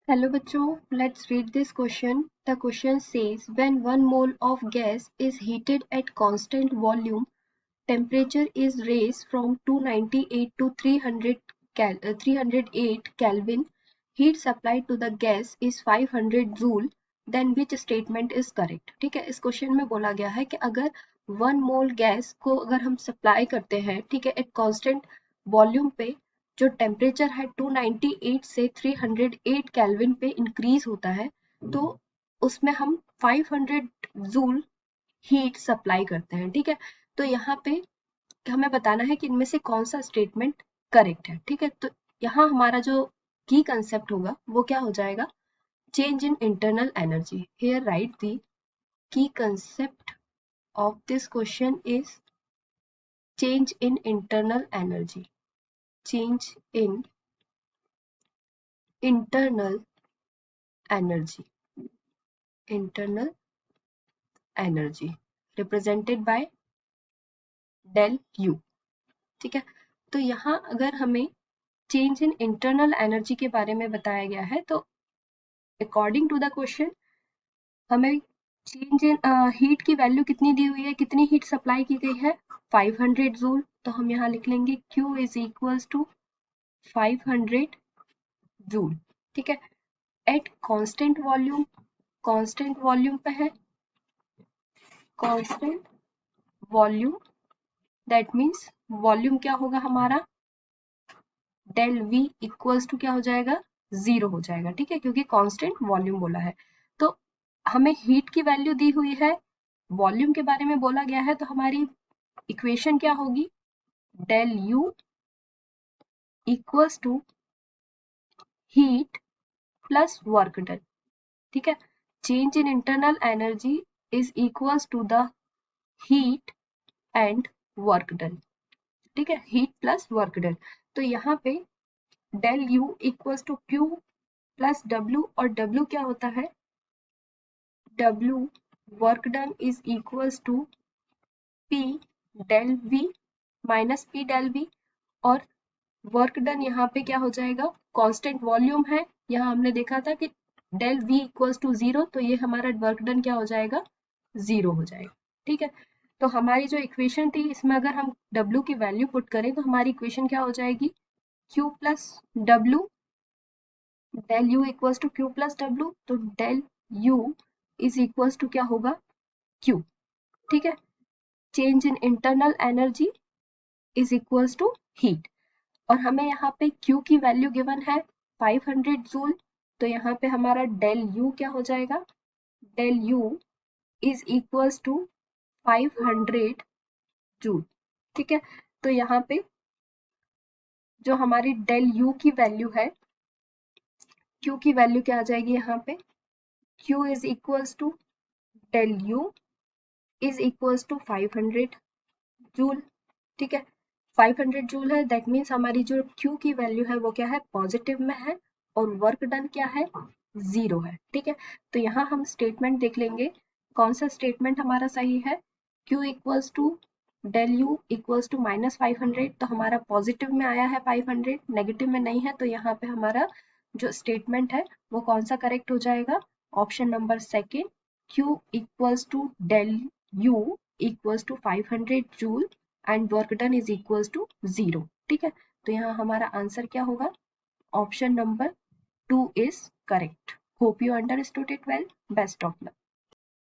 Hello bachcho, let's read this question. The question says when 1 mole of gas is heated at constant volume, temperature is raised from 298 to 308 Kelvin. Heat supplied to the gas is 500 joule. Then which statement is correct? ठीक है, इस question में बोला गया है कि अगर 1 मोल gas को अगर हम सप्लाई करते हैं, ठीक है, एक कांस्टेंट वॉल्यूम पे, जो टेम्परेचर है 298 से 308 केल्विन पे इंक्रीज होता है, तो उसमें हम 500 जूल हीट सप्लाई करते हैं। ठीक है, तो यहाँ पे हमें बताना है कि इनमें से कौन सा स्टेटमेंट करेक्ट है। ठीक है, तो यहाँ हमारा जो की कंसेप्ट होगा वो क्या हो जाएगा, change in internal energy. Here right the key concept of this question is change in internal energy. Change in internal energy, internal energy represented by del U। ठीक है, तो यहाँ अगर हमें चेंज इन इंटरनल एनर्जी के बारे में बताया गया है, तो अकॉर्डिंग टू द क्वेश्चन हमें चेंज इन हीट की वैल्यू कितनी दी हुई है, कितनी हीट सप्लाई की गई है, 500 जूल। तो हम यहाँ लिख लेंगे Q is equals to 500 joule. ठीक है, at constant volume, constant volume पे है, constant volume, that means volume क्या होगा हमारा, डेल वी इक्वल्स टू क्या हो जाएगा, 0 हो जाएगा। ठीक है, क्योंकि कांस्टेंट वॉल्यूम बोला है। तो हमें हीट की वैल्यू दी हुई है, वॉल्यूम के बारे में बोला गया है, तो हमारी इक्वेशन क्या होगी, del U equals to heat plus work done. ठीक है, change in internal energy is equals to the heat and work done. ठीक है, हीट प्लस वर्क डन। तो यहाँ पे del U equals to Q plus W, और W क्या होता है, W work done is equals to P del V minus P del V. और वर्क डन यहाँ पे क्या हो जाएगा, कांस्टेंट वॉल्यूम है, यहाँ हमने देखा था कि डेल वी इक्वल्स टू 0, तो ये हमारा वर्क डन क्या हो जाएगा, 0 हो जाएगा। ठीक है, तो हमारी जो इक्वेशन थी इसमें अगर हम W की वैल्यू पुट करें तो हमारी इक्वेशन क्या हो जाएगी, Q plus W, del U equals to Q plus W, तो del U is equals to क्या होगा, Q। ठीक है, change in internal energy is equals to heat, और हमें यहाँ पे Q की वैल्यू गिवन है 500 जूल, तो यहाँ पे हमारा डेल U क्या हो जाएगा, del U is equals to 500 joule. ठीक है, तो यहाँ पे जो हमारी डेल U की वैल्यू है, Q की वैल्यू क्या आ जाएगी, यहाँ पे Q is equals to del U is equals to 500 joule. ठीक है, 500 जूल है, दैट मीन्स हमारी जो Q की वैल्यू है वो क्या है, पॉजिटिव में है, और वर्क डन क्या है, 0 है। ठीक है, तो यहाँ हम स्टेटमेंट देख लेंगे कौन सा स्टेटमेंट हमारा सही है। Q equals to del U equals to minus 500, तो हमारा पॉजिटिव में आया है 500, नेगेटिव में नहीं है, तो यहाँ पे हमारा जो स्टेटमेंट है वो कौन सा करेक्ट हो जाएगा, option number second, Q equals to del U equals to 500 joule and work done is equals to 0। ठीक है, तो यहाँ हमारा आंसर क्या होगा, option number 2 is correct. Hope you understood it well. Best of luck.